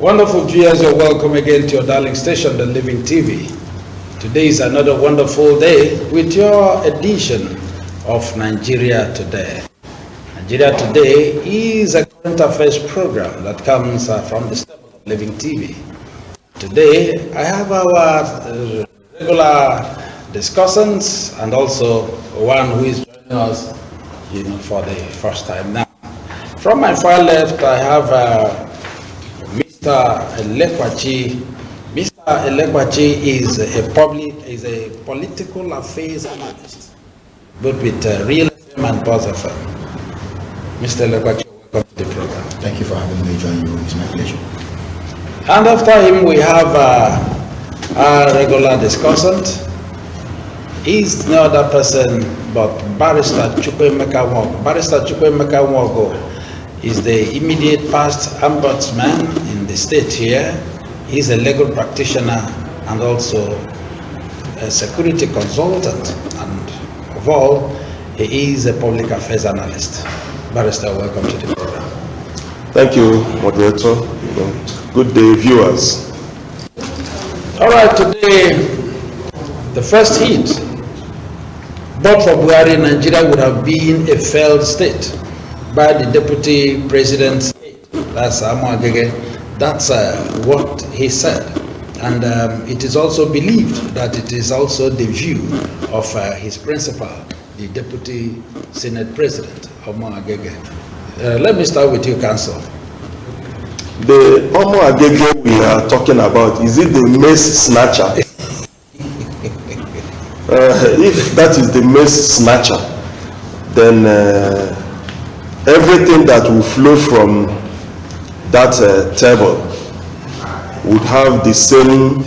Wonderful viewers, you're welcome again to your darling station, The Living TV. Today is another wonderful day with your edition of Nigeria Today. Nigeria Today is a current affairs program that comes from the stable of Living TV. Today, I have our regular discussants and also one who is joining us, for the first time now. From my far left, I have Mr. Elekwachi. Mr. Elekwachi is a political affairs analyst, both with Real FM and Buzz FM. Mr. Elekwachi, welcome to the program. Thank you for having me join you. It's my pleasure. And after him, we have our regular discussant. He's no other person but Barrister Chukwuemeka Nwogo. Barrister Chukwuemeka Nwogo is the immediate past ombudsman in the state here. He's a legal practitioner and also a security consultant, and of all, he is a public affairs analyst. Barrister, welcome to the program. Thank you, moderator. Good day, viewers. All right, today, the first hit, but for Buhari, Nigeria would have been a failed state by the deputy president. That's Amo Agege. That's what he said. And it is also believed that it is also the view of his principal, the deputy senate president, Amo Agege. Let me start with you, counsel. The Amo Agege we are talking about, is it the maize snatcher? If that is the maize snatcher, then everything that will flow from that table would have the same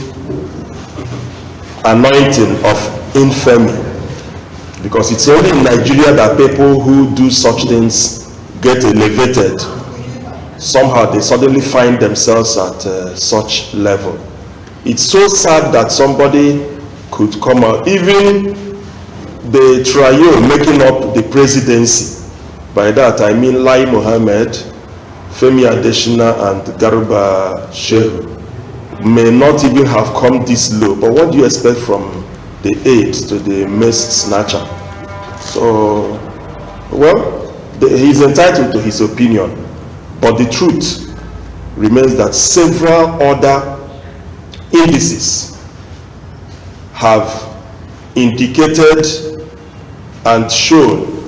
anointing of infamy, because it's only in Nigeria that people who do such things get elevated. Somehow they suddenly find themselves at such level. It's so sad that somebody could come out, even the trio making up the presidency. By that I mean Lai Mohammed, Femi Adesina, and Garba Shehu may not even have come this low. But what do you expect from the aide to the maize snatcher? So, well, he's entitled to his opinion, but the truth remains that several other indices have indicated and shown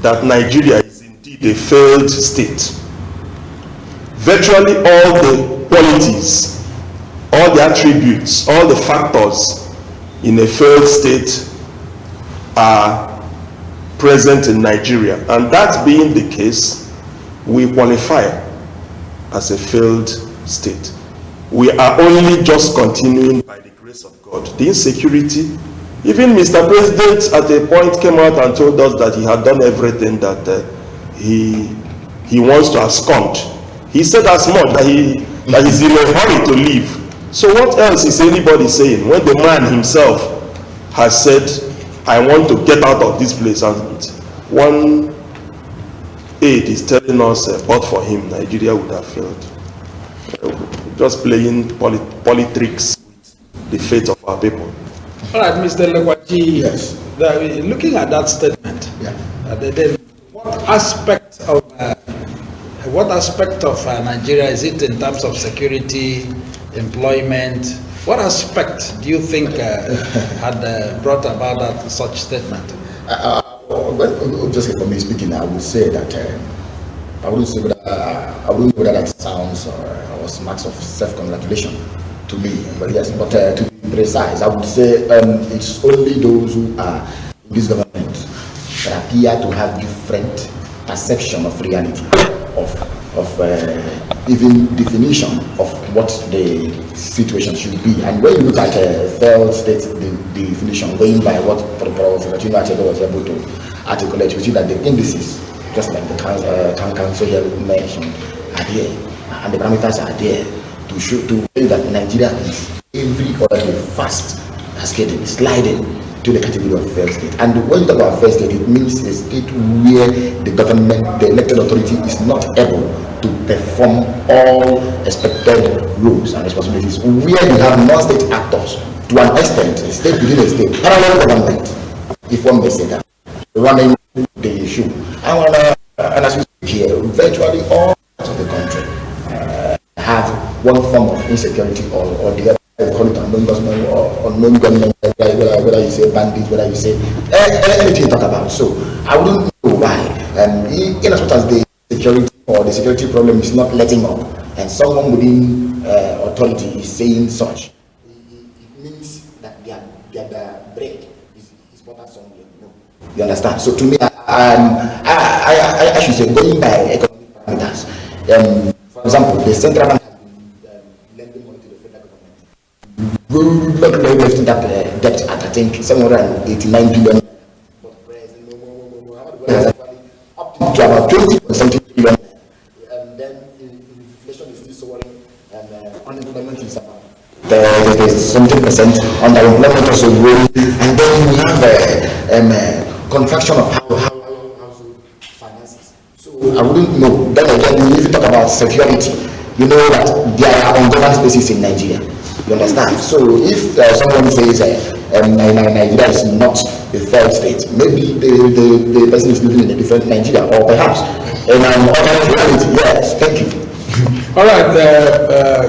that Nigeria is indeed a failed state. Virtually all the qualities, all the attributes, all the factors in a failed state are present in Nigeria. And that being the case, we qualify as a failed state. We are only just continuing by the grace of God. The insecurity, even Mr. President at a point came out and told us that he had done everything that he wants to abscond. He said as much that he's in a hurry to leave. So what else is anybody saying when the man himself has said, I want to get out of this place, and one aide is telling us, but for him, Nigeria would have failed. Just playing politics with the fate of our people. All right, Mr. Lekwachi, Yes. Looking at that statement, then what aspect of Nigeria is it in terms of security, employment? What aspect do you think had brought about that such statement? Just for me speaking, I would say that I wouldn't say whether that sounds or was marks of self-congratulation to me. But yes, but to be precise, I would say it's only those who are in this government that appear to have different perception of reality, of even definition of what the situation should be. And when you look at failed state definition, going by what Professor Achebe was able to articulate, you see that the indices, just like the council mentioned, are there, and the parameters are there to show that Nigeria is every other day fast cascading, sliding to the category of failed state. And when you talk about failed state, it means a state where the government, the elected authority, is not able to perform all expected roles and responsibilities. Where you have non-state actors, to an extent, a state within a state, parallel government, if one may say that, running the issue. And as we speak here, virtually all parts of the country have one form of insecurity or the other. Call it unknown government or unknown government, whether you say bandits, whether you say anything you talk about. So I wouldn't know why. In as much as the security or the security problem is not letting up, and someone within authority is saying such, it means that their bread is buttered somewhere. You understand? So to me, I should say, going by economic parameters, for example, the central bank has been lending money to the federal government. We not left that debt at, I think, 789 billion. But has actually up to about 20% billion. And then inflation is still soaring, and unemployment is about there's something percent, underemployment also growing, and then we have contraction of household finances. So I wouldn't know. Then again, if you talk about security, you know that there are ungoverned spaces in Nigeria. You understand? So if someone says Nigeria is not a failed state, maybe the person is living in a different Nigeria, or perhaps in an alternate reality. Yes, thank you. All right,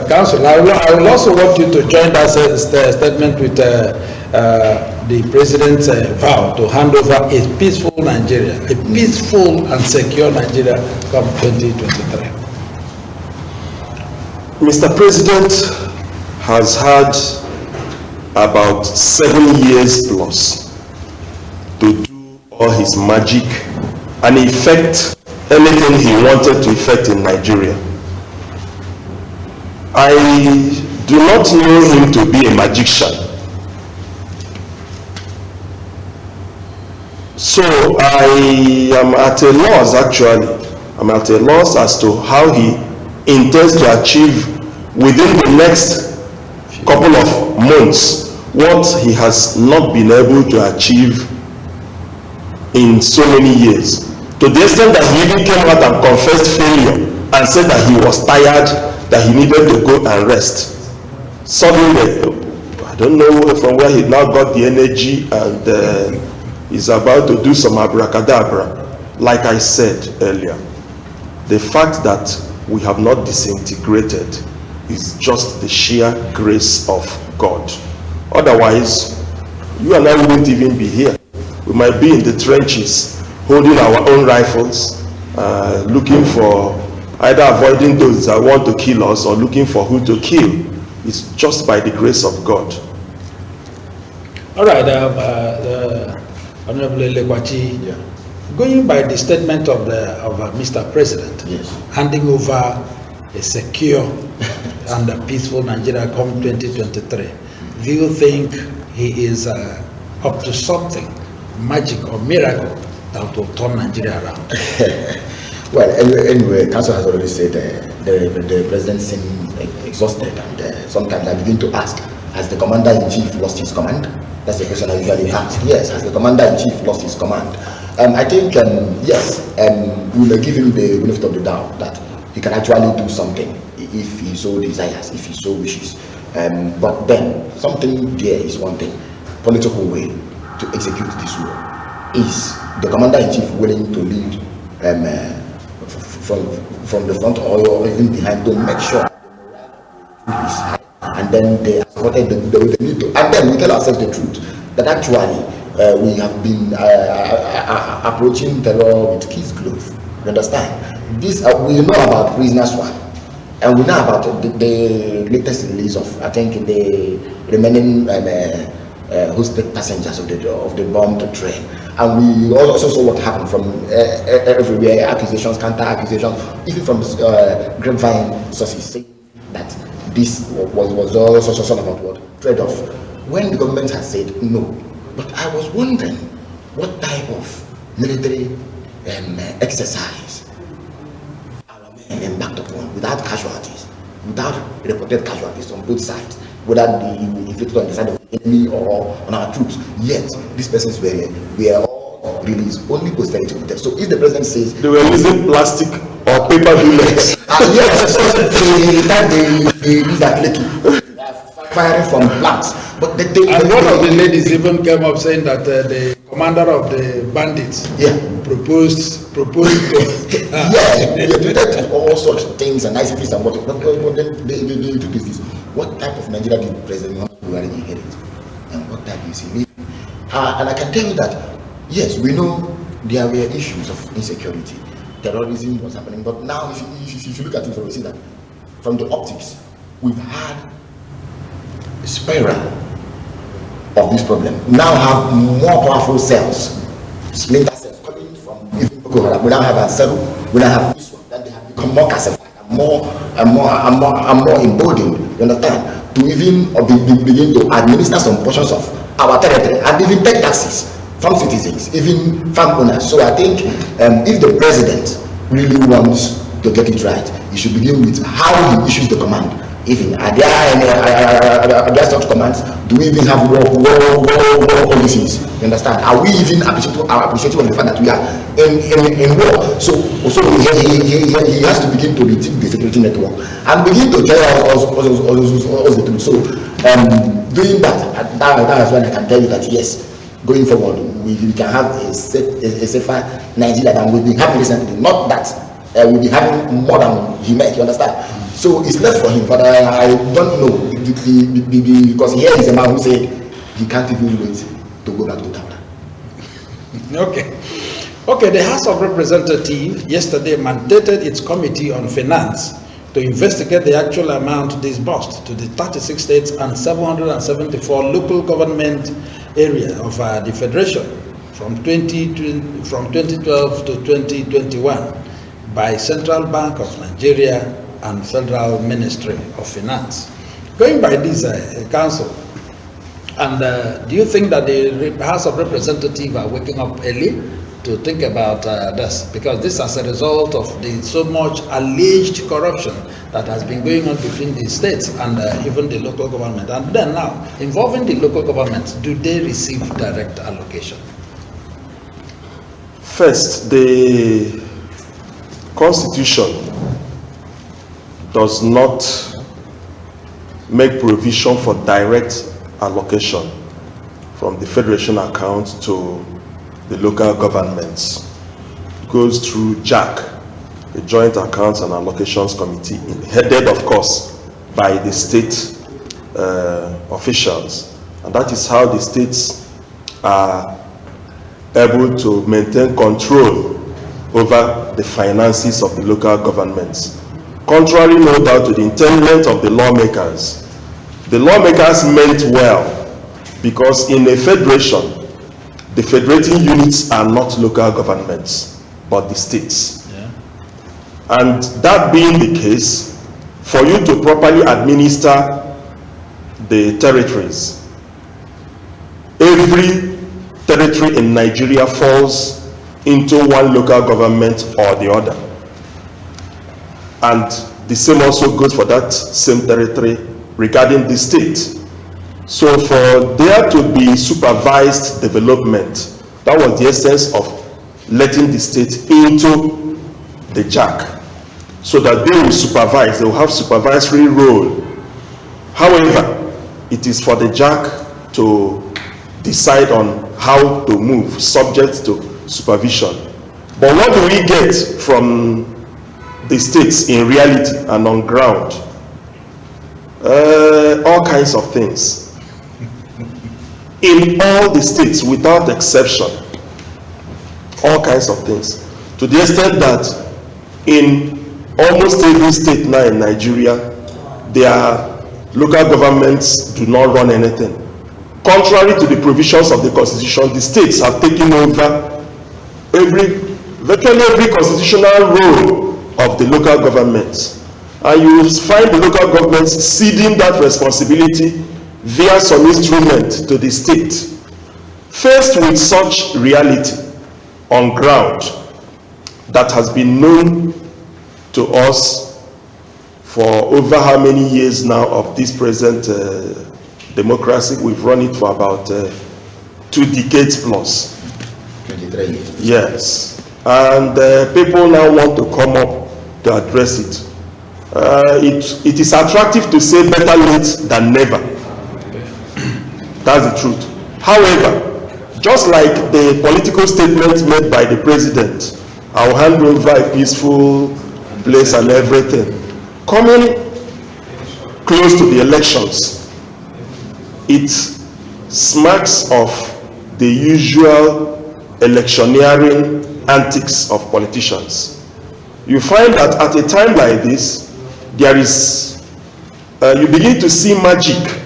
Council, I will also want you to join that statement with the President's vow to hand over a peaceful Nigeria, a peaceful and secure Nigeria come 2023. Mr. President has had about 7 years plus to do all his magic and effect anything he wanted to effect in Nigeria. I do not know him to be a magician. So I am at a loss, actually. I'm at a loss as to how he intends to achieve within the next couple of months what he has not been able to achieve in so many years. To the extent that he even came out and confessed failure and said that he was tired, that he needed to go and rest. Suddenly, I don't know from where he now got the energy, and he's about to do some abracadabra. Like I said earlier, the fact that we have not disintegrated is just the sheer grace of God. Otherwise, you and I wouldn't even be here. We might be in the trenches, holding our own rifles, looking for either avoiding those that want to kill us or looking for who to kill. It's just by the grace of God. All right, Honorable Lekwachi, Yeah. going by the statement of Mr. President, Yes. handing over a secure and a peaceful Nigeria come 2023, do you think he is up to something, magic or miracle that will turn Nigeria around? Well, anyway, Council has already said the president seemed exhausted, and sometimes I begin to ask, has the commander-in-chief lost his command? That's the question I usually ask. Yes, has the commander-in-chief lost his command? I think, yes, we may give him the benefit of the doubt that he can actually do something if he so desires, if he so wishes. But then, something there is one thing, political will to execute this will. Is the commander-in-chief willing to lead from the front or even behind to make sure that the morale is high, and then they are supported the need to, and then we tell ourselves the truth that actually we have been approaching terror with kids' gloves. You understand? This we know about prisoner swap. And we know about the latest release of, I think, the remaining hosted passengers of the bombed train. And we also saw what happened from everywhere, accusations, counter accusations, even from grapevine sources saying that this was also sort of about what trade-off. When the government has said no, but I was wondering what type of military exercise our men embarked upon without casualties, without reported casualties on both sides, whether the inflicted on the side of the enemy or on our troops. Yet these persons were all released only posterity with them. So if the president says they were using plastic or paper bullets, yes, they use that firing from plants. But and one of the ladies even came up saying that the commander of the bandits proposed to we did all such things and niceties and what. But then they took this. What type of Nigeria did President Muhammadu Buhari inherit, and what type is he leaving? And I can tell you that yes, we know there were issues of insecurity, terrorism was happening, but now if you look at it, you see that from the optics, we've had a spiral of this problem. Now have more powerful cells, splinter cells coming from even Boko Haram. We now have Ansaru, we now have this one, that they have become more calcified and more emboldened, you understand, to even begin to administer some portions of our territory and even take taxes from citizens, even farm owners. So I think if the president really wants to get it right, he should begin with how he issues the command. Even are there such commands? Do we even have war policies? You understand? Are we even appreciative of the fact that we are in war? So he has to begin to rethink the security network and begin to tell us the truth. So doing that is when I can tell you that yes, going forward we can have a safer Nigeria than we've been having recently. Not that we'll be having more than he meant. You understand? So it's left for him, but I don't know because here is a man who said he can't even wait to go back to Ghana. Okay. The House of Representatives yesterday mandated its Committee on Finance to investigate the actual amount disbursed to the 36 states and 774 local government area of the Federation from 2012 to 2021 by Central Bank of Nigeria and Federal Ministry of Finance. Going by this council, and do you think that the House of Representatives are waking up early to think about this? Because this is as a result of the so much alleged corruption that has been going on between the states and even the local government. And then now, involving the local governments, do they receive direct allocation? First, the Constitution does not make provision for direct allocation from the Federation account to the local governments. It goes through JAC, the Joint Accounts and Allocations Committee, headed of course by the state officials. And that is how the states are able to maintain control over the finances of the local governments. Contrary, no doubt, to the intent of the lawmakers. The lawmakers meant well, because in a federation, the federating units are not local governments, but the states. Yeah. And that being the case, for you to properly administer the territories, every territory in Nigeria falls into one local government or the other. And the same also goes for that same territory regarding the state. So for there to be supervised development, that was the essence of letting the state into the JAC, so that they will supervise, they will have supervisory role. However, it is for the JAC to decide on how to move, subject to supervision. But what do we get from the states in reality and on ground? All kinds of things. In all the states, without exception, all kinds of things. To the extent that in almost every state now in Nigeria, their local governments do not run anything. Contrary to the provisions of the constitution, the states have taken over virtually every constitutional role of the local governments. And you will find the local governments ceding that responsibility via some instrument to the state. Faced with such reality on ground that has been known to us for over how many years now of this present democracy, we've run it for about 2 decades plus. 23 years. Yes. And people now want to come up to address it. It is attractive to say better late than never. That's the truth. However, just like the political statement made by the president, I'll hand over a peaceful place and everything, coming close to the elections, it smacks of the usual electioneering antics of politicians. You find that at a time like this, there is, you begin to see magic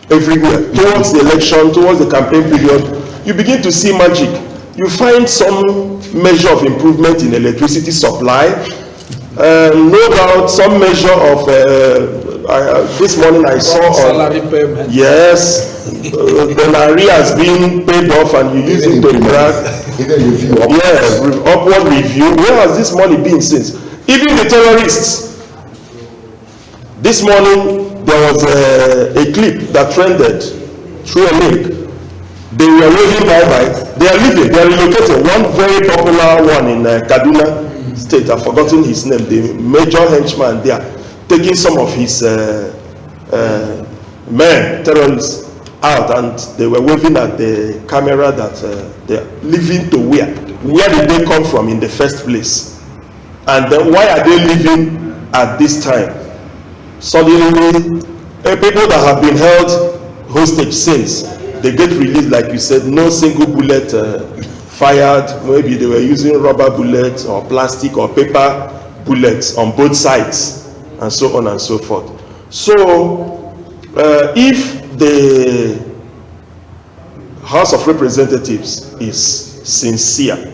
everywhere. Towards the election, towards the campaign period, you begin to see magic. You find some measure of improvement in electricity supply. No doubt some measure of, this morning I saw salary payment. Yes, the arrears being paid off and you use it to brag. Even review. Yes, upward review. Where has this money been since? Even the terrorists. This morning there was a clip that trended through a link. They were waving bye-bye. They are leaving. They are relocating. One very popular one in Kaduna State, I've forgotten his name, the major henchman there, taking some of his men, terrorists, out, and they were waving at the camera that they are leaving to where? Where did they come from in the first place? And then why are they leaving at this time? Suddenly, people that have been held hostage since, they get released, like you said, no single bullet fired. Maybe they were using rubber bullets or plastic or paper bullets on both sides, and so on and so forth. So, if the House of Representatives is sincere,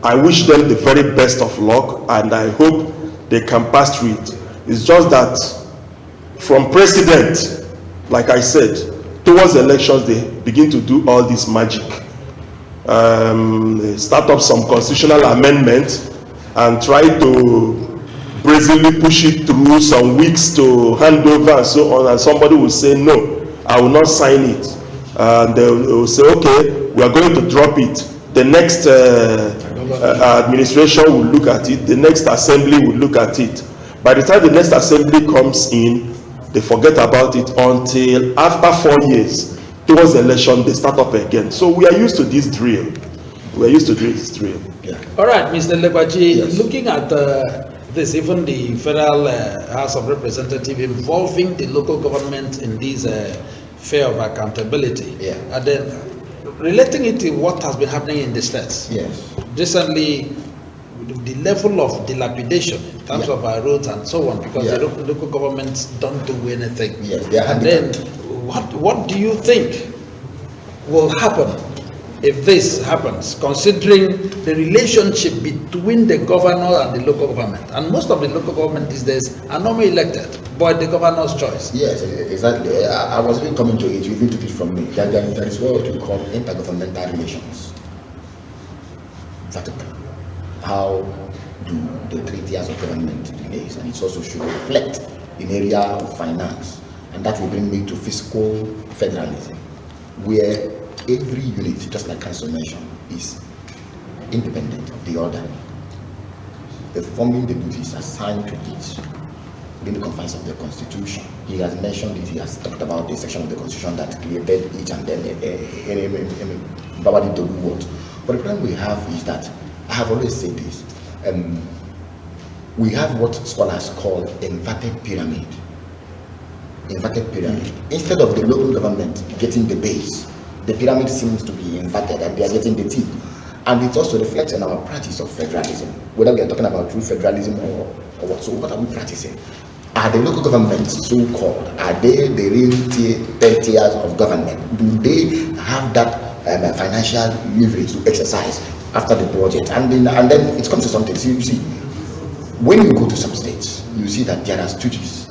I wish them the very best of luck, and I hope they can pass through it. It's just that from president, like I said, towards elections, they begin to do all this magic. They start up some constitutional amendment and try to brazenly push it through some weeks to hand over and so on, and somebody will say, no, I will not sign it. They will say, okay, we are going to drop it. The next administration will look at it. The next assembly will look at it. By the time the next assembly comes in, they forget about it until after 4 years. Towards the election, they start up again. So we are used to this drill. We are used to this drill. Yeah. All right, Mr. Legbaji, Yes. looking at this, even the Federal House of Representatives involving the local government in this fair of accountability, Yeah. and then relating it to what has been happening in the states. Yes. Recently, the level of dilapidation in terms Yeah. of our roads and so on, because Yeah. the local governments don't do anything. Yes, they are And then, handicapped. what do you think will happen if this happens, considering the relationship between the governor and the local government? And most of the local government these days are not elected, but the governor's choice. Yes, exactly. I was even coming to it. You even took it from me. There is what we call intergovernmental relations. Vertical. How do the 3 tiers of government relate? And it also should reflect in area of finance. And that will bring me to fiscal federalism, where every unit, just like Council mentioned, is independent of the other, performing the duties assigned to it within the confines of the Constitution. He has mentioned it, he has talked about the section of the Constitution that created each and then empowered it to do what. But the problem we have is that, I have always said this, we have what scholars call inverted pyramid. Inverted pyramid. Instead of the local government getting the base, the pyramid seems to be inverted and they are getting the tip. And it also reflects in our practice of federalism, whether we are talking about true federalism or what. So what are we practicing? Are the local governments so-called, are they the real 10 tiers of government? Do they have that financial leverage to exercise after the budget? And then it comes to something. So you see, when you go to some states, you see that there are stooges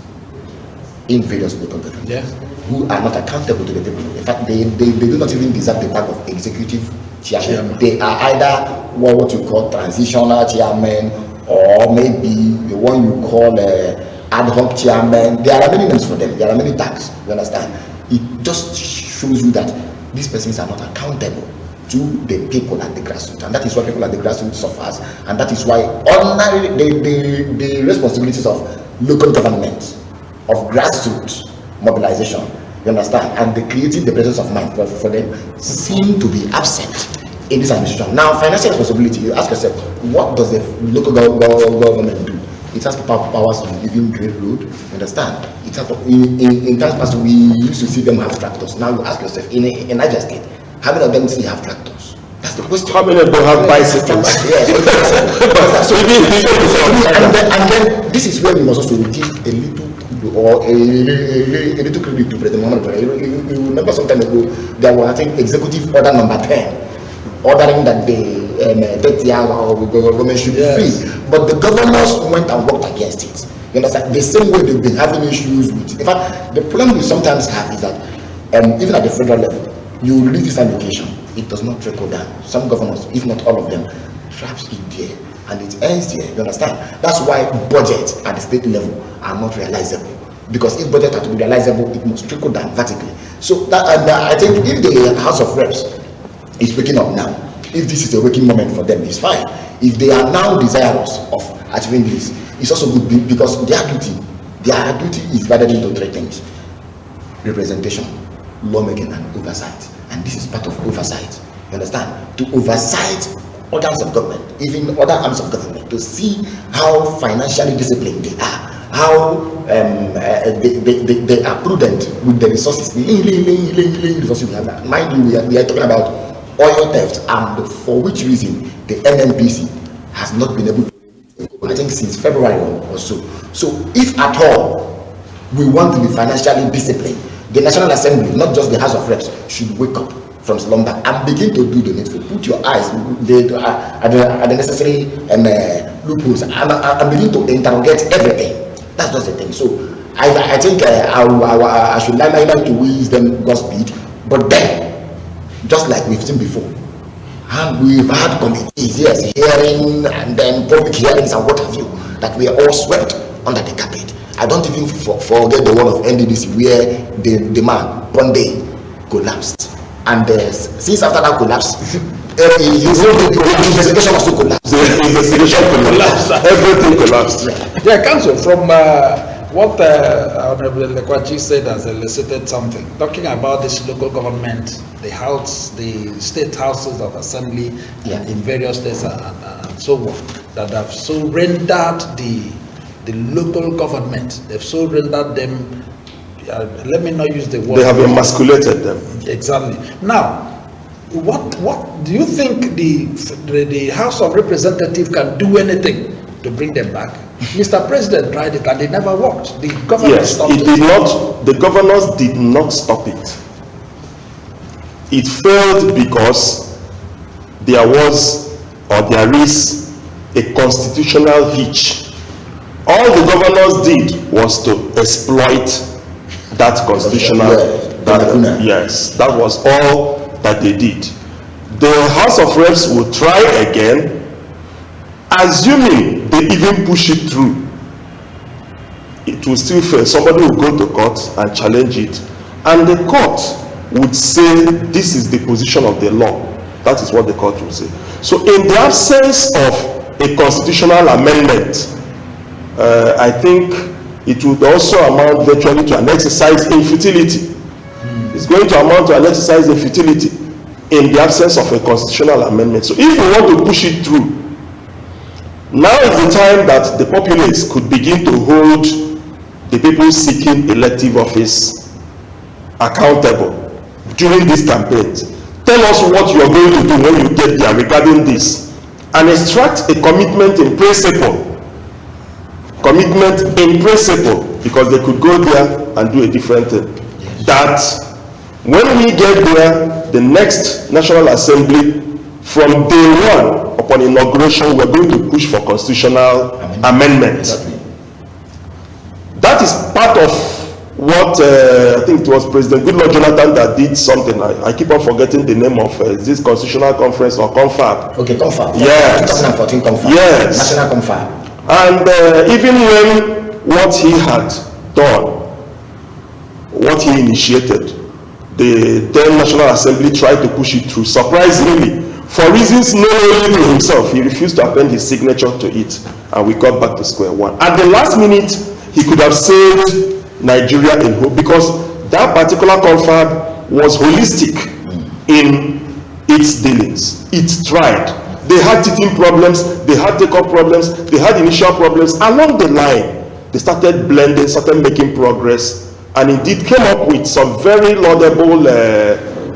in various local governments who are not accountable to the people. In fact, they do not even deserve the tag of executive chairman. They are either what you call transitional chairman, or maybe the one you call ad hoc chairman. There are many names for them. There are many tags. You understand? It just shows you that these persons are not accountable to the people at the grassroots, and that is why people at the grassroots suffers, and that is why ordinary the responsibilities of local government, of grassroots mobilization, you understand, and the creating the presence of mind for them seem to be absent in this administration. Now, financial responsibility, you ask yourself, what does the local government do? It has powers of even grade road, you understand? It has, in times past, we used to see them have tractors. Now you ask yourself, in Niger State, how many of them still have tractors? That's the question. How many of them have bicycles? And then this is where we must also give a little credit to President Muhammad Buhari. You remember some time ago, there was, I think, Executive Order number 10, ordering that the 30 hours of government should be free. But the governors went and worked against it. You understand? The same way they've been having issues with. In fact, the problem we sometimes have is that even at the federal level, you release this allocation, it does not trickle down. Some governors, if not all of them, traps it there and it ends there. You understand? That's why budgets at the state level are not realizable. Because if budgets are to be realizable, it must trickle down vertically. So that, I think if the House of Reps is waking up now, if this is a waking moment for them, it's fine. If they are now desirous of achieving this, it's also good because their duty is divided into 3 things: representation, lawmaking, and oversight. And this is part of oversight. You understand? To oversight organs of government, even other arms of government, to see how financially disciplined they are, how they are prudent with the resources, resources we have. Mind you, we are talking about oil theft, and for which reason the NNPC has not been able to, I think, since February or so. So if at all we want to be financially disciplined, the National Assembly, not just the House of Reps, should wake up from slumber and begin to do the needful. Put your eyes at the necessary loopholes and begin to interrogate everything. That's just the thing. So I think I should like to wish them Godspeed, but then, just like we've seen before, and we've had committees, yes, hearing and then public hearings and what have you, that we are all swept under the carpet. I don't even forget the one of NDDC where the man one day collapsed, and since after that collapse, the investigation also collapsed. The investigation collapsed. Everything collapsed. Yeah, Council, from what Honorable Lekwachi said has elicited something, talking about this local government, the house, the state houses of assembly in various states and so on, that have so rendered the local government, they've so rendered them, let me not use the word. They have emasculated them. Exactly. Now, what do you think the House of Representatives can do anything to bring them back? Mr. President tried it and it never worked. The government stopped it. Did not. The governors did not stop it. It failed because there was, or there is, a constitutional hitch. All the governors did was to exploit that constitutional. That was all that they did. The House of Reps will try again, assuming they even push it through. It will still fail. Somebody will go to court and challenge it, and the court would say this is the position of the law. That is what the court will say. So in the absence of a constitutional amendment, I think it would also amount virtually to an exercise in futility. It's going to amount to an exercise in futility in the absence of a constitutional amendment. So if we want to push it through, now is the time that the populace could begin to hold the people seeking elective office accountable during these campaigns. Tell us what you are going to do when you get there regarding this, and extract a commitment in principle. Commitment in principle, because they could go there and do a different thing. That when we get there, the next National Assembly, from day one, upon inauguration, we're going to push for constitutional amendment. Exactly. That is part of what I think it was President Goodluck Jonathan that did something. I keep on forgetting the name of this constitutional conference or confab. Okay, confab. Yes. 2014 confab. Yes. National confab. And even when what he had done, what he initiated, the then National Assembly tried to push it through. Surprisingly, for reasons known only to himself, he refused to append his signature to it, and we got back to square one. At the last minute, he could have saved Nigeria in hope, because that particular confab was holistic in its dealings. It tried. They had teething problems, they had take-up problems, they had initial problems. Along the line, they started blending, started making progress, and indeed came up with some very laudable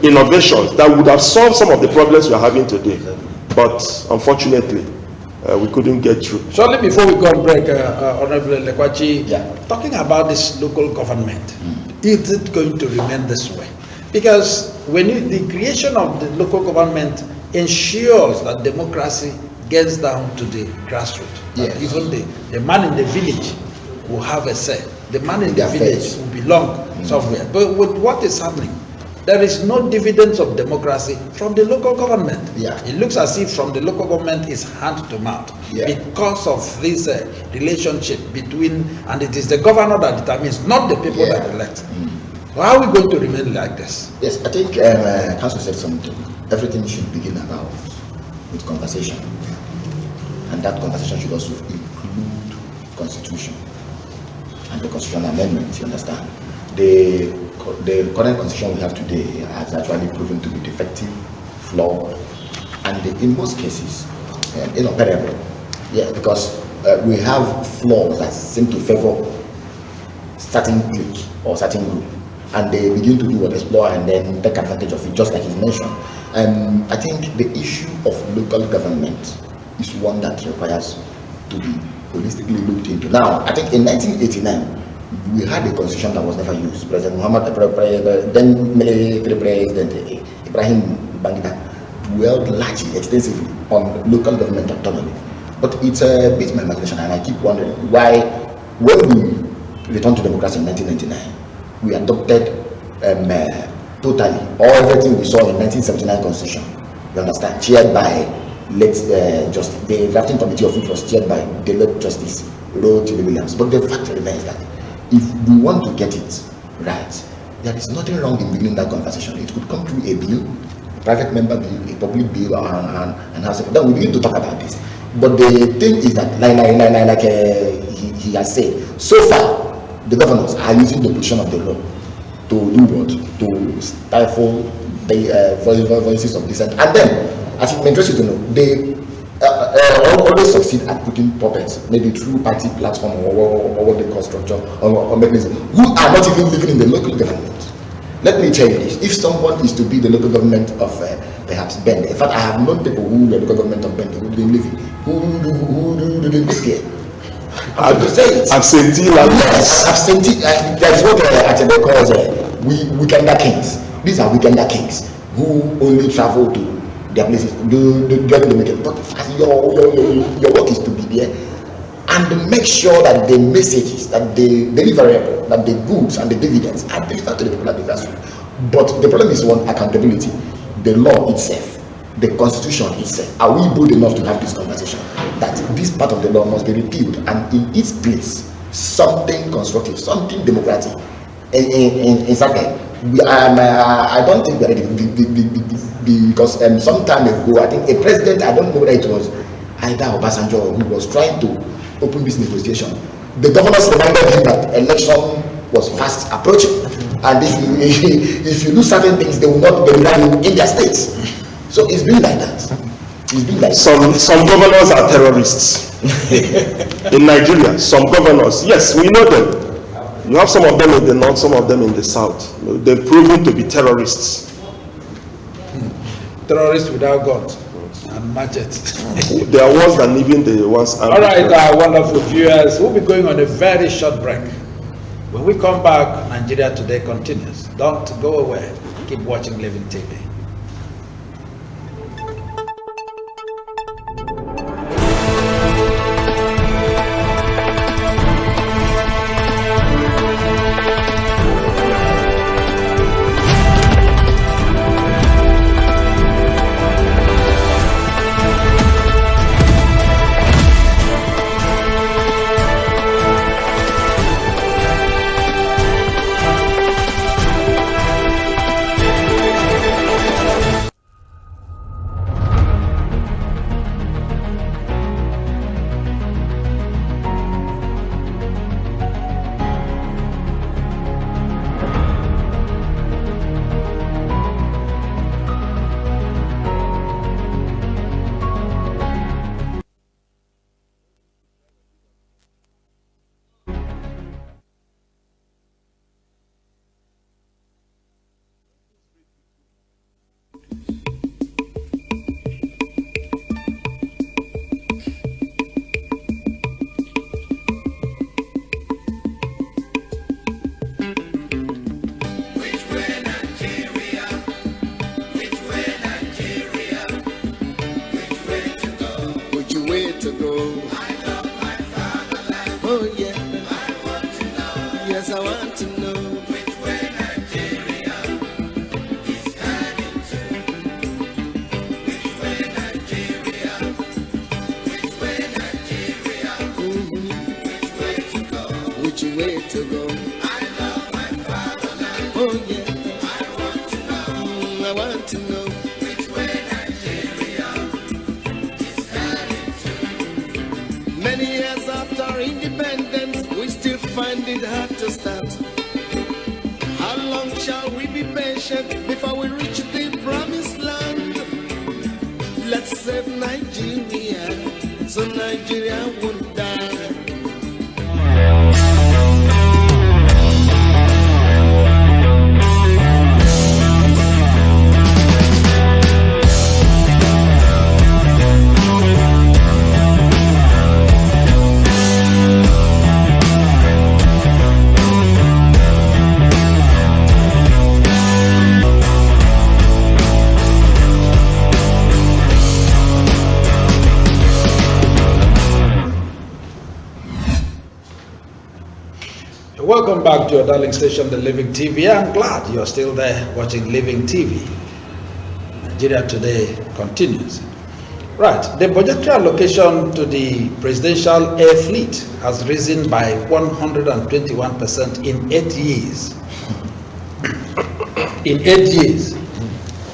innovations that would have solved some of the problems we are having today. But unfortunately, we couldn't get through. Shortly before we go on break, Honorable Lekwachi, Yeah. talking about this local government, is it going to remain this way? Because the creation of the local government ensures that democracy gets down to the grassroots. Yes. That even the man in the village will have a say. The man in the Their village face. will belong somewhere. But with what is happening, there is no dividends of democracy from the local government. Yeah. It looks as if from the local government is hand to mouth, Yeah. because of this relationship between, and it is the governor that determines, not the people Yeah. that elect. So how are we going to remain like this? Yes, I think Council said something. Everything should begin about with conversation, and that conversation should also include constitution and the constitutional amendments. You understand? The current constitution we have today has actually proven to be defective, flawed, and in most cases inoperable. Yeah, because we have flaws that seem to favor certain clique or certain group, and they begin to do what explore and then take advantage of it, just like he's mentioned. I think the issue of local government is one that requires to be holistically looked into. Now, I think in 1989, we had a constitution that was never used. President Muhammad, then military president Ibrahim Babangida dwelled largely, extensively on local government autonomy. But it's beats my imagination, and I keep wondering why, when we returned to democracy in 1999, we adopted totally everything we saw in 1979 constitution. You understand? Chaired by the drafting committee of which was chaired by the late Justice Roe T. Williams. But the fact remains that if we want to get it right, there is nothing wrong in beginning that conversation. It could come through a bill, a private member bill, a public bill, and House. Then we begin to talk about this. But the thing is that, like he has said, so far the governors are using the position of the law to do what? To stifle the voices of dissent. And then, as it may interest you to know, they always succeed at putting puppets, maybe through party platform or what they call structure or mechanism, who are not even living in the local government. Let me tell you this: if someone is to be the local government of perhaps Bende, in fact, I have known people who were the local government of Bende who didn't live in, who didn't live here. Absentee landlords. Absentee. That's what Atebe calls weekender kings. These are weekender kings who only travel to their places, do the weekend. But your work is to be there and make sure that the messages, that the deliverable, that the goods and the dividends are delivered to the people at the grassroots. But the problem is one: accountability. The law itself, the constitution itself. Are we bold enough to have this conversation that this part of the law must be repealed, and in its place something constructive, something democratic? In fact, I don't think we are ready, because some time ago, I think a president, I don't know whether it was Aida Obasanjo, who was trying to open this negotiation. The governors reminded him that election was fast approaching, and if you do certain things, they will not be in their states. So it's been like that. It's been like some governors are terrorists in Nigeria. Some governors, yes, we know them. You have some of them in the north, some of them in the south. They've proven to be terrorists. terrorists without guns and machetes. They are worse than even the ones. All right, our wonderful viewers, we'll be going on a very short break. When we come back, Nigeria Today continues. Don't go away. Keep watching Living TV. Welcome back to your darling station, the Living TV. I'm glad you're still there watching Living TV. Nigeria Today continues. Right, the budgetary allocation to the presidential air fleet has risen by 121% in 8 years. In 8 years.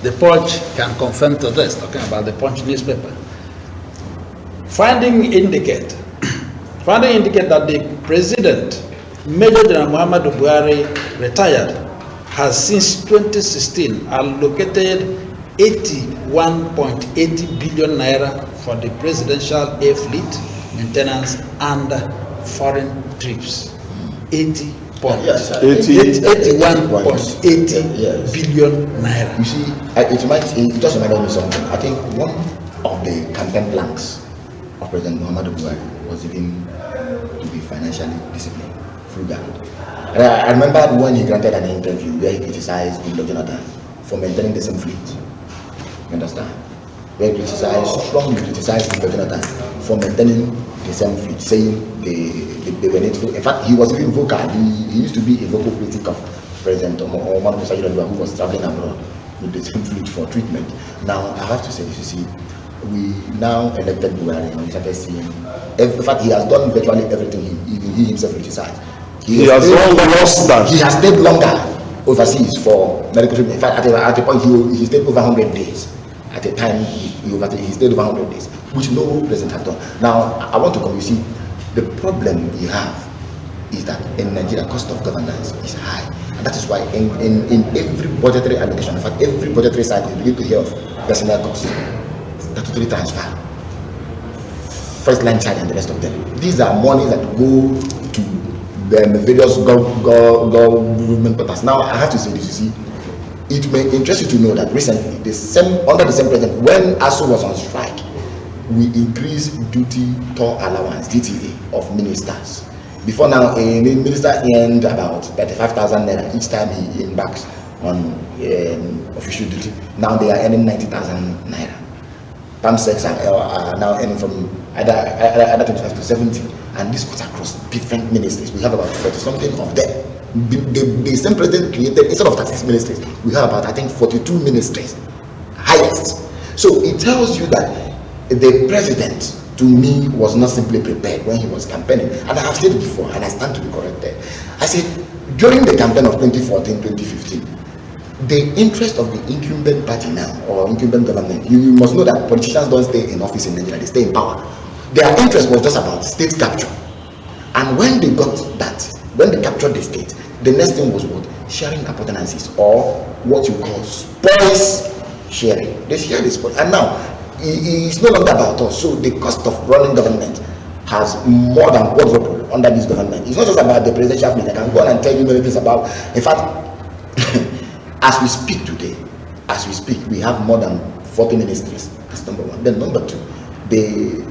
The Punch can confirm to this, talking about the Punch newspaper. Findings indicate that the president, Major General Muhammadu Buhari, retired, has since 2016 allocated 81.80 billion naira for the presidential air fleet maintenance and foreign trips. 81.80 billion naira. You see, it just reminded me something. I think one of the campaign plans of President Muhammadu Buhari was even to be financially disciplined. And I remember when he granted an interview where he criticized Goodluck Jonathan for maintaining the same fleet. You understand? Where he strongly criticized Goodluck Jonathan for maintaining the same fleet, saying they were needful. In fact, he was even vocal. He used to be a vocal critic of President Omar Musa Yar'Adua, who was traveling abroad with the same fleet for treatment. Now, I have to say this, you see, we now elected Buhari and we started seeing, in fact, he has done virtually everything he himself criticized. He has stayed longer overseas for medical treatment. In fact, at a point, he stayed over 100 days. At a time, he stayed over 100 days, which no president has done. Now, I want to come, you see, the problem we have is that in Nigeria, cost of governance is high. And that is why in every budgetary allocation, in fact, every budgetary cycle, you begin to hear of personnel costs, statutory transfer, first line charge, and the rest of them. These are money that go to the various government purposes. Now, I have to say this, you see, it may interest you to know that recently, under the same president, when ASU was on strike, we increased duty tour allowance, DTA, of ministers. Before now, a minister earned about 35,000 naira each time he embarks on official duty. Now they are earning 90,000 naira. PAMSECs are now earning from either 25 to 70, and this goes across different ministries. We have about 40 something of them. The same president created, instead of 36 ministries, we have about, I think, 42 ministries, highest. So it tells you that the president, to me, was not simply prepared when he was campaigning. And I have said it before, and I stand to be corrected. I said, during the campaign of 2014-2015, the interest of the incumbent party now, or incumbent government, you must know that politicians don't stay in office in Nigeria, they stay in power. Their interest was just about state capture. And when they got that, when they captured the state, the next thing was what? Sharing appurtenances, or what you call spoils sharing. They share the spoils. And now, it's no longer about us. So the cost of running government has more than quadrupled under this government. It's not just about the presidential fleet. I can go on and tell you many things about. In fact, as we speak today, we have more than 40 ministries. That's number one. Then number two, the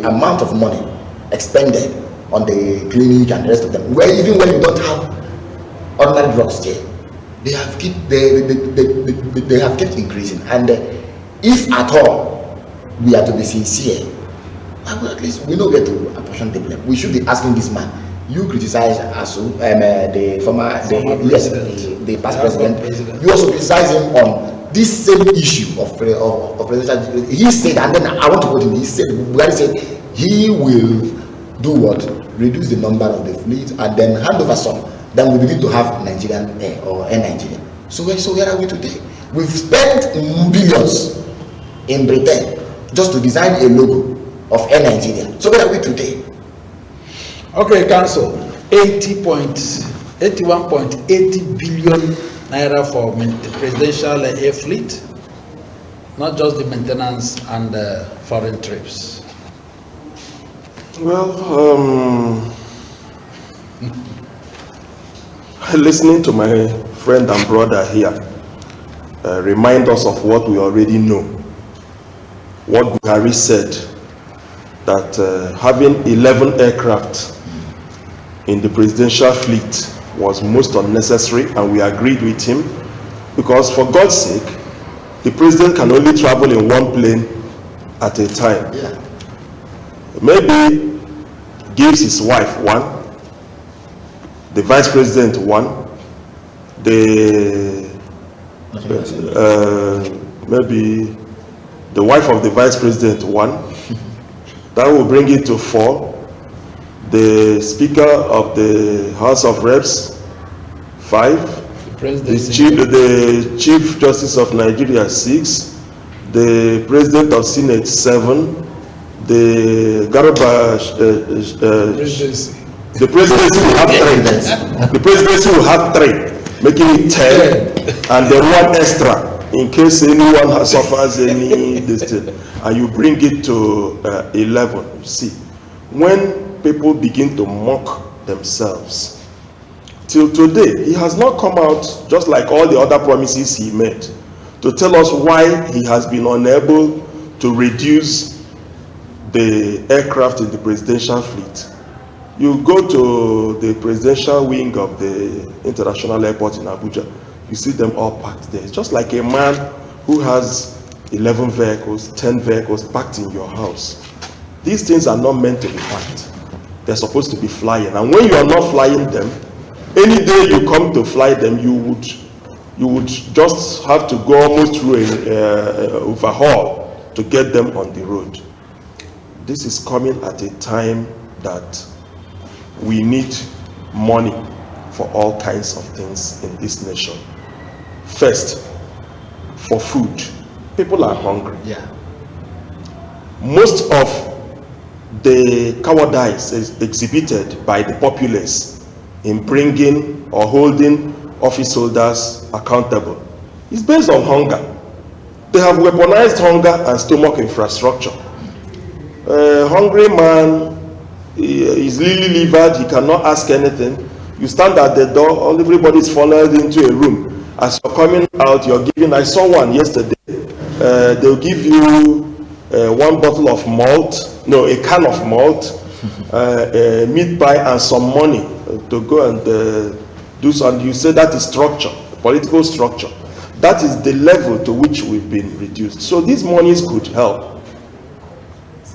amount of money expended on the clinic and the rest of them, where even when you don't have ordinary drugs there, they have kept increasing. And if at all we are to be sincere, well, at least we know where to apportion the blame. We should be asking this man. You criticize ASU, the past president. You also criticize him on this same issue of presidential. He said, and then I want to quote him. He said, he will do what? Reduce the number of the fleet and then hand over some. Then we begin to have Nigerian Air or Air Nigeria. So where are we today? We've spent billions in Britain just to design a logo of Air Nigeria. So where are we today? Okay, Council, 81.80 billion naira for the presidential air fleet, not just the maintenance and foreign trips. Well, listening to my friend and brother here remind us of what we already know. What Buhari said, that having 11 aircraft in the presidential fleet was most unnecessary, and we agreed with him, because for God's sake, the president can only travel in one plane at a time. Yeah. Maybe gives his wife one, the vice president one, maybe the wife of the vice president one. That will bring it to 4. The Speaker of the House of Reps, 5. The Chief Justice of Nigeria, 6. The President of Senate, 7. The the presidency will have 3. The presidency will have 3, making it 10, and then 1 extra in case anyone suffers any distance, and you bring it to 11. You see, when people begin to mock themselves, till today he has not come out, just like all the other promises he made, to tell us why he has been unable to reduce the aircraft in the presidential fleet. You go to the presidential wing of the international airport in Abuja, you see them all parked there. It's just like a man who has 11 vehicles, 10 vehicles parked in your house. These things are not meant to be parked. They're supposed to be flying. And when you are not flying them, any day you come to fly them, you would just have to go almost through an overhaul to get them on the road. This is coming at a time that we need money for all kinds of things in this nation. First, for food. People are hungry. Yeah. Most of the cowardice is exhibited by the populace in bringing or holding office holders accountable. It's based on hunger. They have weaponized hunger and stomach infrastructure. A hungry man is lily-livered, he cannot ask anything. You stand at the door, everybody's followed into a room. As you're coming out, you're giving, I saw one yesterday, they'll give you one bottle of malt, no, a can of malt, a meat pie and some money to go and do something. You say that is structure, political structure. That is the level to which we've been reduced. So these monies could help.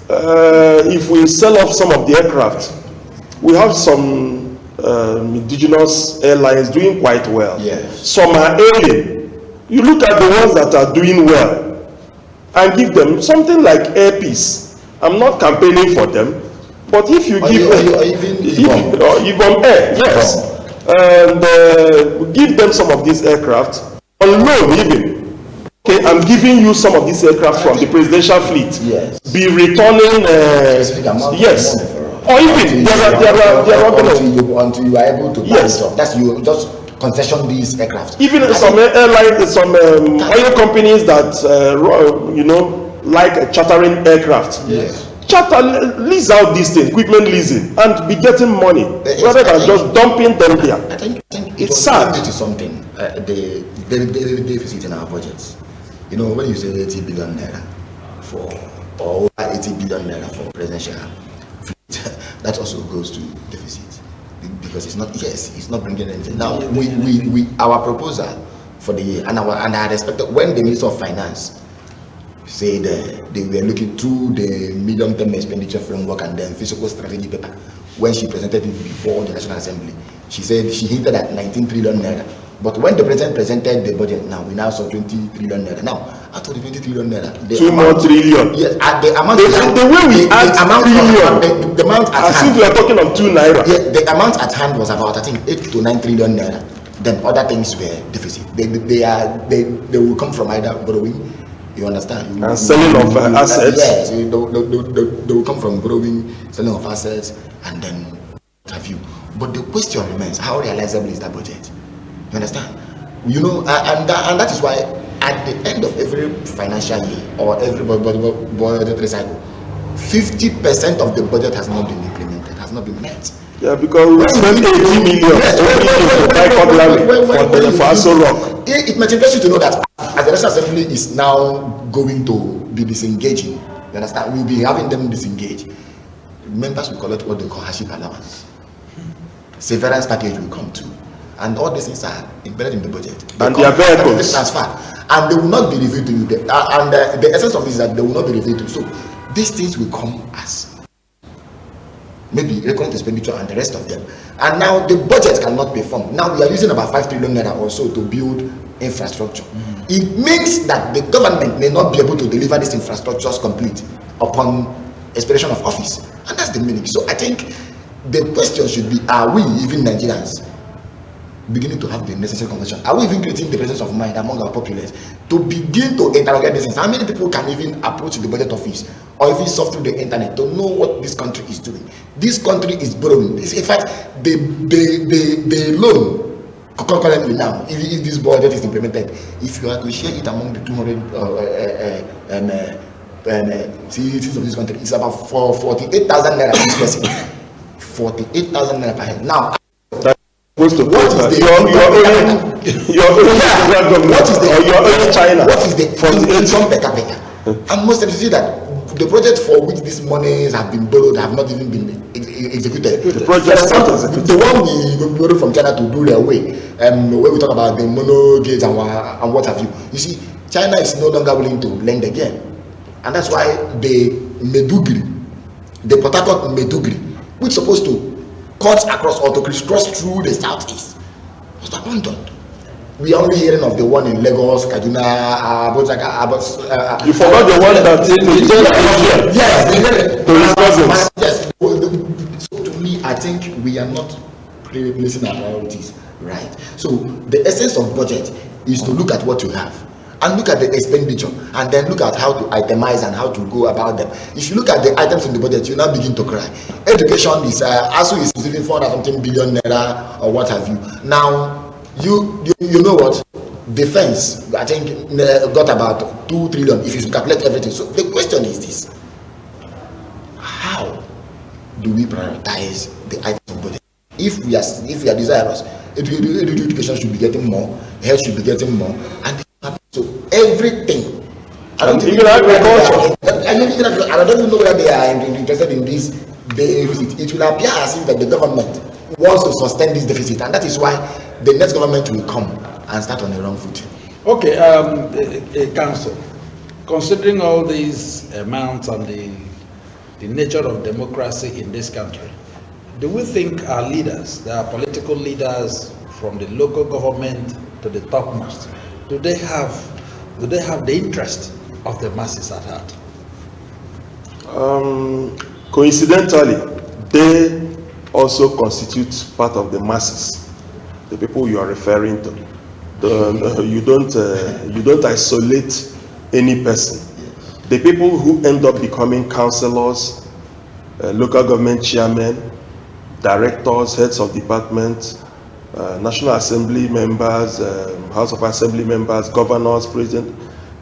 If we sell off some of the aircraft, we have some indigenous airlines doing quite well. Yes. Some are ailing. You look at the ones that are doing well and give them something like Air Peace. I'm not campaigning for them, but if you give them, even Air, yes, and give them some of these aircraft on loan even. Okay, I'm giving you some of these aircraft from the presidential fleet. Yes. Be returning, yes. Or even there are until you are able to buy yes. it up. That's you just concession these aircraft. Even some airlines, some oil companies that like chartering aircraft. Yes. Charter, lease out these things, equipment leasing, and be getting money rather than just dumping them there. I think it's sad. It is something. The deficit in our budgets. You know, when you say 80 billion naira for or 80 billion naira for presidential fleet, that also goes to deficit because it's not bringing anything. Now we our proposal for the year and I respect that when the Minister of Finance said they were looking through the medium-term expenditure framework and then fiscal strategy paper. When she presented it before the National Assembly, she said she hinted at 19 trillion naira. But when the president presented the budget, now we now saw 20 trillion naira. Now, out of the 20 trillion naira, two more trillion. Yes, the amount. The way we add trillion, the amount at as hand, if we are talking of 2 naira. Yeah, the amount at hand was about 8 to 9 trillion naira. Then other things were deficit. They will come from either borrowing. You understand? And selling of assets. Yes, they will come from borrowing, selling of assets, and then what have you. But the question remains: how realizable is that budget? You understand? You know, and that is why at the end of every financial year or every budgetary cycle, 50% of the budget has not been implemented, has not been met. Yeah, because we spent 80 million to buy cutlery for Aso Rock. It might interest you to know that as the National Assembly is now going to be disengaging, you understand? We'll be having them disengage. Members will collect what they call hardship allowance. Severance package will come too. And all these things are embedded in the budget. And their vehicles. Transfer. And they will not be revealed to you. The essence of this is that they will not be revealed to you. So these things will come as maybe recurrent expenditure and the rest of them. And now the budget cannot be formed. Now we are using about 5 trillion naira or so to build infrastructure. It means that the government may not be able to deliver these infrastructures complete upon expiration of office. And that's the meaning. So I think the question should be, are we, even Nigerians, beginning to have the necessary conversation? Are we even creating the presence of mind among our populace to begin to interrogate these things? How many people can even approach the budget office or even surf through the internet to know what this country is doing? This country is borrowing. In fact, the loan concurrently now, if this budget is implemented, if you are to share it among the 200 citizens of this country, it's about 48,000 naira each person. 48,000 naira per head. Now, What is the China? What is the income per capita? And most of you see that the project for which these monies have been borrowed have not even been executed. The project the one we borrowed from China to do their way, when we talk about the mono gauge and what have you. You see, China is no longer willing to lend again, and that's why the Port Harcourt Medugri, which is supposed to cut across or to crisscross through the southeast, was abandoned. We are only hearing of the one in Lagos, Kaduna, you forgot the one that in yes. So to me, I think we are not placing our priorities right. So the essence of budget is to look at what you have and look at the expenditure and then look at how to itemize and how to go about them. If you look at the items in the budget, you now begin to cry. Education is ASU is receiving 400-something billion naira or what have you. Now you know what? Defense, I think, got about 2 trillion if you calculate everything. So the question is this: how do we prioritize the items of budget? If we are desirous, education should be getting more, health should be getting more, and so everything. I don't even agriculture. I don't even know where they are interested in this deficit. It will appear as if that the government wants to sustain this deficit, and that is why the next government will come and start on the wrong foot. Okay, Council, considering all these amounts and the nature of democracy in this country, do we think our leaders, our political leaders from the local government to the topmost, do they have the interest of the masses at heart? Coincidentally, they also constitute part of the masses, the people you are referring to. You don't isolate any person. The people who end up becoming councillors, local government chairmen, directors, heads of departments, National Assembly members, House of Assembly members, governors, president,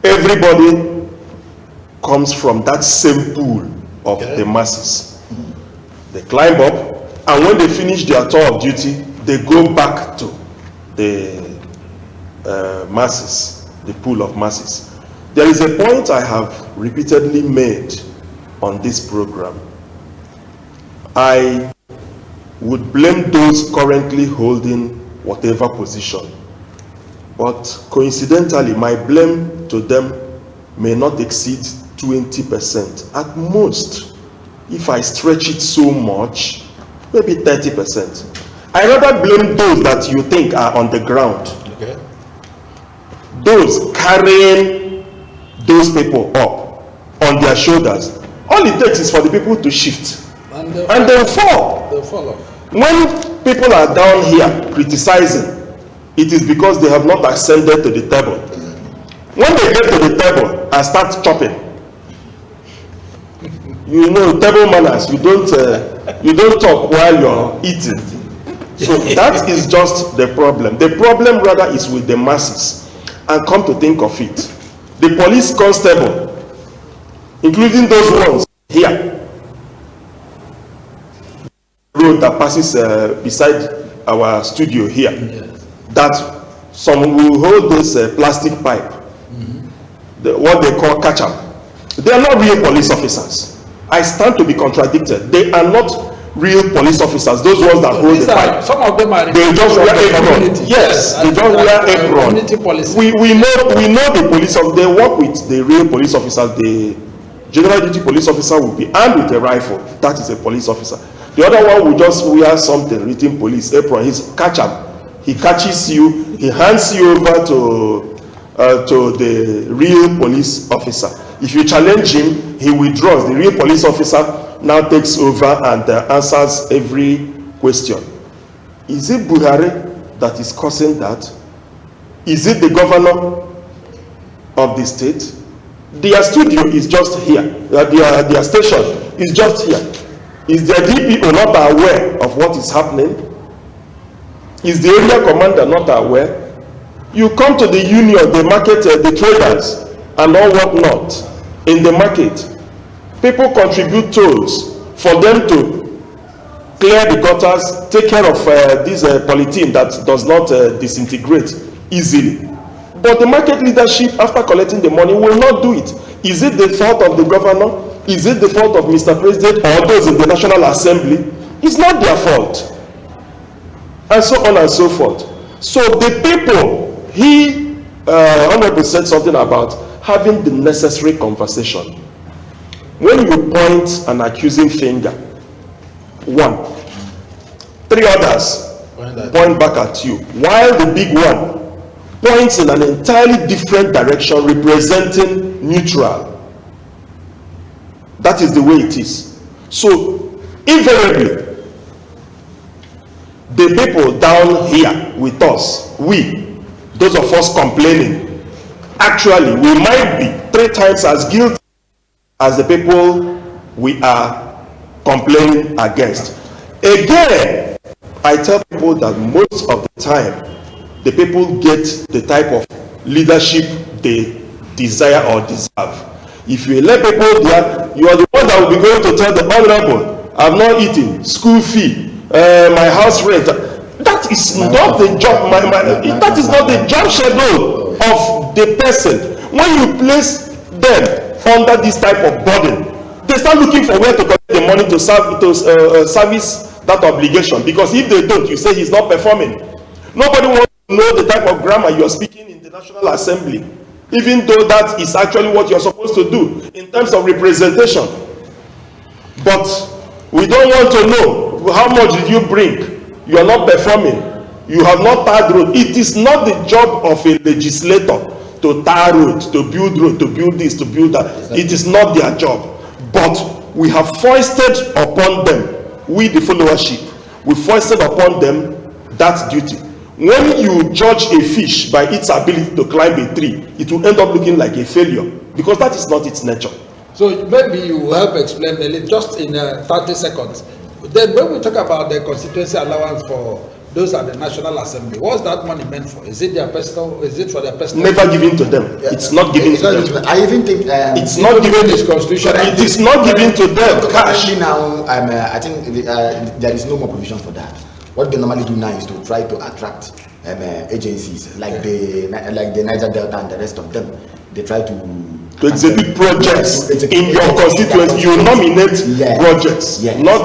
everybody comes from that same pool of the masses. They climb up, and when they finish their tour of duty, they go back to the masses, the pool of masses. There is a point I have repeatedly made on this program. I would blame those currently holding whatever position, but coincidentally, my blame to them may not exceed 20%. At most, if I stretch it so much, maybe 30%. I rather blame those that you think are on the ground. Okay. Those carrying those people up on their shoulders. All it takes is for the people to shift, and they'll fall. They'll fall off. When people are down here criticizing, it is because they have not ascended to the table. When they get to the table and start chopping, you know, table manners, you don't talk while you're eating. So that is just the problem. The problem rather is with the masses. And come to think of it, the police constable, including those ones here, road that passes beside our studio here, that some will hold this plastic pipe, what they call catch-up. They are not real police officers. I stand to be contradicted. They are not real police officers. Those ones that hold the pipe. Some of them are. They just wear apron. Yes, they just wear apron. We know the police officers. They work with the real police officers. The general duty police officer will be armed with a rifle. That is a police officer. The other one will just wear something written police apron. He's catch up. He catches you. He hands you over to the real police officer. If you challenge him, he withdraws. The real police officer now takes over and answers every question. Is it Buhari that is causing that? Is it the governor of the state? Their studio is just here. Their station is just here. Is their DPO not aware of what is happening? Is the area commander not aware? You come to the union, the market, the traders, and all whatnot in the market. People contribute tolls for them to clear the gutters, take care of this polythene that does not disintegrate easily. But the market leadership, after collecting the money, will not do it. Is it the fault of the governor? Is it the fault of Mr. President or those in the National Assembly? It's not their fault. And so on and so forth. So the people, Honorable said something about having the necessary conversation. When you point an accusing finger, one, three others point back at you, while the big one points in an entirely different direction, representing neutral. That is the way it is. So, invariably, the people down here with us, those of us complaining, actually, we might be 3 times as guilty as the people we are complaining against. Again, I tell people that most of the time, the people get the type of leadership they desire or deserve. If you let people there, you are the one that will be going to tell the honorable, I'm not eating, school fee, my house rent. That is not the job. That is not the job schedule of the person. When you place them under this type of burden, they start looking for where to collect the money to service that obligation. Because if they don't, you say he's not performing. Nobody wants to know the type of grammar you are speaking in the National Assembly, even though that is actually what you are supposed to do in terms of representation. But we don't want to know how much did you bring. You are not performing. You have not tarred road. It is not the job of a legislator to tar road, to build road, to build this, to build that. It is not their job. But we have foisted upon them, we the followership, we foisted upon them that duty. When you judge a fish by its ability to climb a tree, it will end up looking like a failure, because that is not its nature. So maybe you will help explain a little, just in 30 seconds. Then when we talk about the constituency allowance for those at the National Assembly, what's that money meant for? Is it their personal? Is it for their personal? Never given to them. Yeah. It's not given to them. I even think it's not given. This constitution. It is not given to them. Cash. Now, I think there is no more provision for that. What they normally do now is to try to attract agencies like the Niger Delta and the rest of them. They try to execute projects in your constituency. You nominate projects, not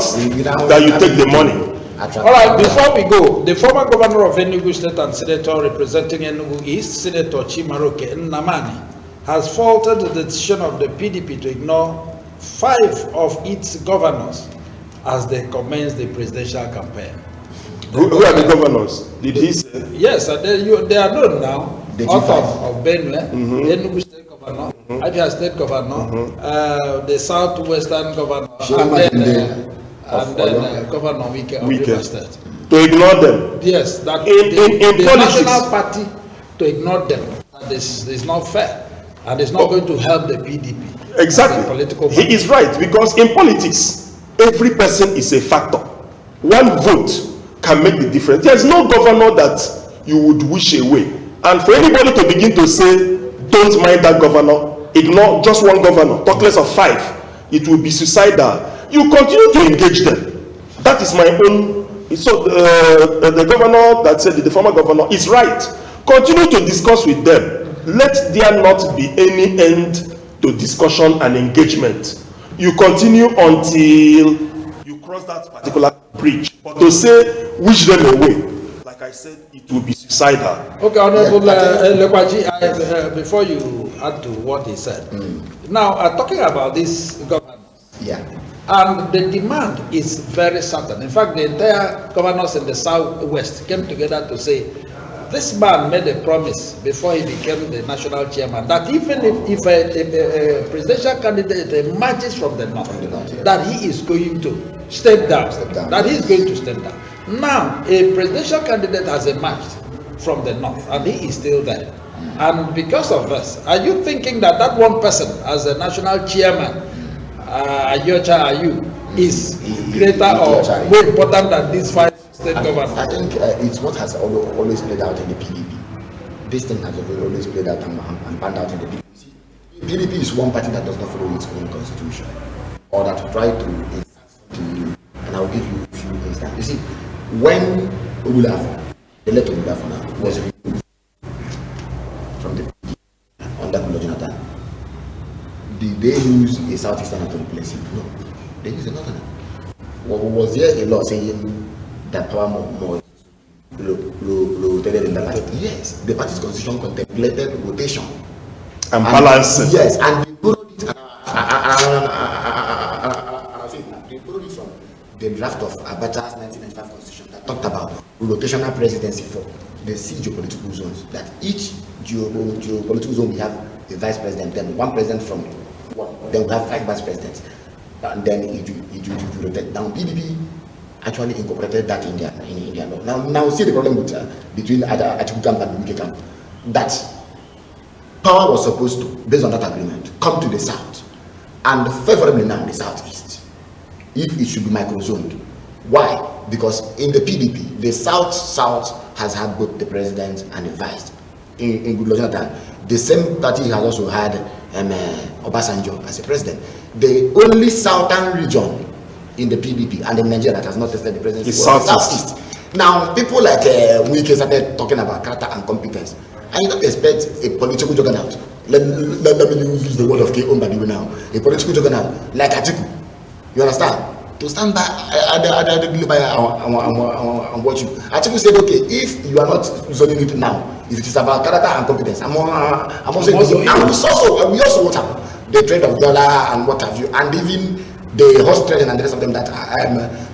that you take the money. All right, before we go, the former governor of Enugu State and senator representing Enugu East, Senator Chimaroke Nnamani, has faulted the decision of the PDP to ignore 5 of its governors as they commence the presidential campaign. Who are the governors? Did he say? Yes, they are known now. The of Benue, Enugu State Governor, Abia State Governor, the Southwestern Governor, and then Governor Wike of Rivers State. To ignore them? Yes, that in the politics, National Party, to ignore them. This is not fair, and it's not going to help the PDP. Exactly. Political party. He is right, because in politics, every person is a factor. One vote can make the difference. There is no governor that you would wish away. And for anybody to begin to say, don't mind that governor, ignore just one governor, talk less of 5, it will be suicidal. You continue to engage them. That is my own. So the governor that said, the former governor, is right. Continue to discuss with them. Let there not be any end to discussion and engagement. You continue until you cross that particular bridge. But to say, wish them away, like I said, it will be suicidal. Okay, Honorable Lekwaji, before you add to what he said. Now, talking about this governors. Yeah. And the demand is very certain. In fact, the entire governors in the Southwest came together to say, this man made a promise before he became the national chairman that even if a presidential candidate emerges from the north, that he is going to step down. That he is going to step down. Now, a presidential candidate has emerged from the north, and he is still there. And because of this, are you thinking that that one person as a national chairman, Ayocha Ayu, is greater or more important than these 5 state governors? I think it's what has always played out in the PDP. This thing has always played out and panned out in the PDP. PDP is one party that does not follow its own constitution, or that try to insert to you. And I'll give you a few instances. You see, when Obulafo, the late Obulafo now, was removed from the PDP under Goodluck Jonathan, did they use a Southeastern to replace him? No, they used a Northerner. Was there a law saying that power more rotated in the party? Yes, the party's constitution contemplated rotation and balancing. Yes, and they borrowed it. They borrowed it from the draft of Abacha's 1995 constitution that talked about rotational presidency for the 6 geopolitical zones. That each geopolitical zone we have a vice president, then one president from one, then we have 5 vice presidents, and then it will rotate. Now PDP actually incorporated that in their law. Now see the problem with between Atiku camp and Wike camp, that power was supposed to, based on that agreement, come to the south, and favorably now the southeast, if it should be microzoned. Why? Because in the PDP, the south has had both the president and the vice. In Goodluck Jonathan, the same party has also had Obasanjo as a president. The only southern region in the PDP and in Nigeria that has not tested the presidency. It's Southeast. Now, people like Wike started talking about character and competence. And you don't expect a political juggernaut. Let me use the word of K. Ombadiwe now. A political juggernaut like Atiku. You understand? To stand by and watch you. Atiku said, okay, if you are not zoning it now, if it is about character and competence, I'm also and we also want the trade of dollar and what have you, and even the horse trading and the rest of them that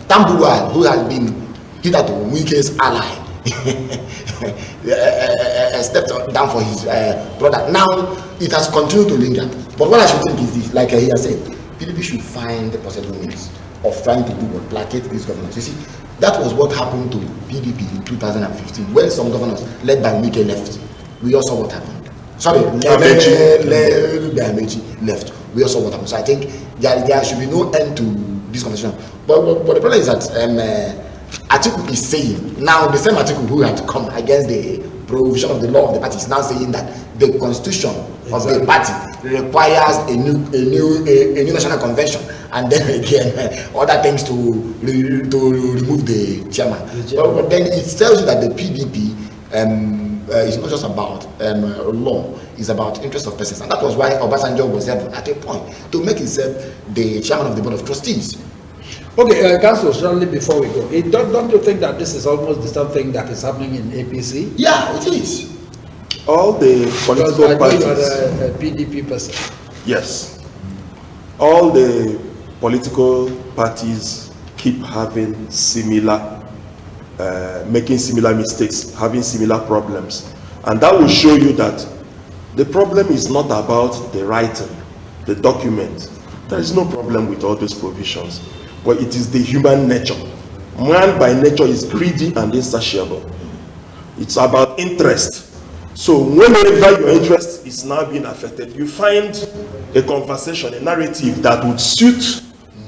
Tambuwal, who has been hitherto Wike's ally, stepped down for his brother. Now it has continued to linger. But what I should think is this, like he has said, PDP should find the possible means of trying to do what, placate these governors. You see, that was what happened to PDP in 2015 when some governors led by Wike left. We also saw what happened. Sorry, Amechi left. We also saw what happened. So I think there should be no end to this conversation. But the problem is that Atiku is saying, now the same Atiku who had come against the provision of the law of the party is now saying that the constitution of the party requires a new national convention, and then again other things to remove the chairman. But then it tells you that the PDP is not just about law, it's about interest of persons, and that was why Obasanjo was able at a point to make himself the chairman of the board of trustees. Okay, Council, shortly before we go, don't you think that this is almost the same thing that is happening in APC? Yeah, it is. All the political parties. You are a PDP person. Yes. All the political parties keep having similar, making similar mistakes, having similar problems. And that will show you that the problem is not about the writing, the document. There is no problem with all those provisions. But it is the human nature. Man by nature is greedy and insatiable. It's about interest. So whenever your interest is now being affected, you find a conversation, a narrative that would suit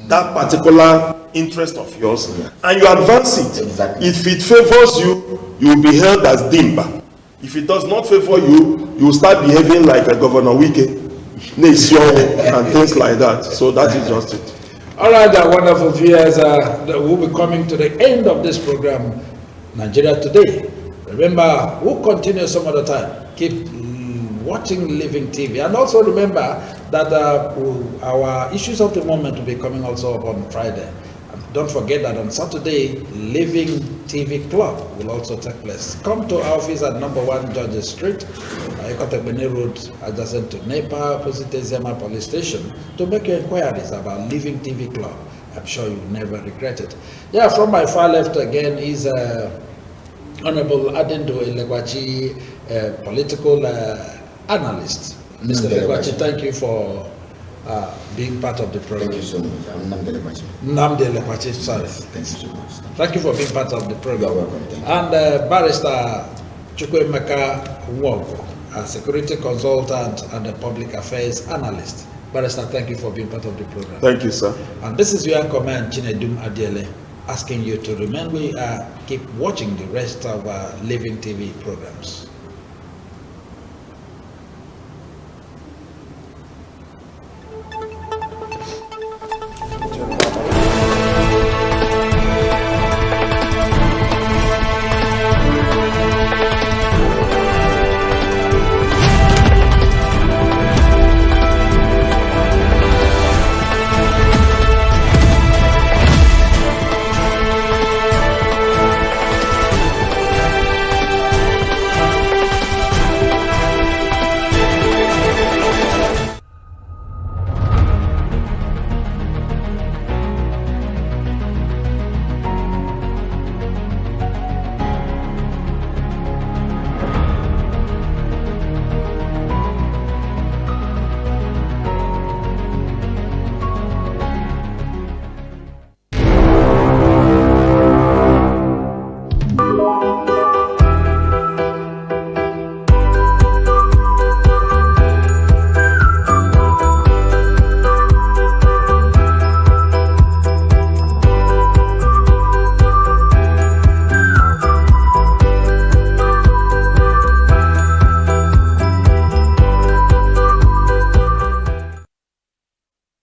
that particular interest of yours, and you advance it. Exactly. If it favors you, you will be held as Dimba. If it does not favor you, you will start behaving like a Governor Wike, Nation, and things like that. So that is just it. All right, wonderful viewers, we'll be coming to the end of this program, Nigeria Today. Remember, we'll continue some other time. Keep watching Living TV. And also remember that our issues of the moment will be coming also up on Friday. And don't forget that on Saturday, Living TV Club will also take place. Come to our office at number 1 Georges Street, Ikotekbene Road, adjacent to NEPA, opposite Zema Police Station, to make your inquiries about Living TV Club. I'm sure you'll never regret it. Yeah, from my far left again is Honorable Adendo Elekwachi, political analyst. Mr. Elekwachi, thank you for being part of the program. Thank you so much. I'm Nnamdi Elekwachi. Nnamdi Elekwachi, sorry. Thank you so much. Thank you for being part of the program. You're welcome. Thank you. And Barrister Chukwuemeka Nwogo, a security consultant and a public affairs analyst. Barrister, thank you for being part of the program. Thank you, sir. And this is your command, Chinedum Adiele, asking you to remain where you are, keep watching the rest of our Living TV programs.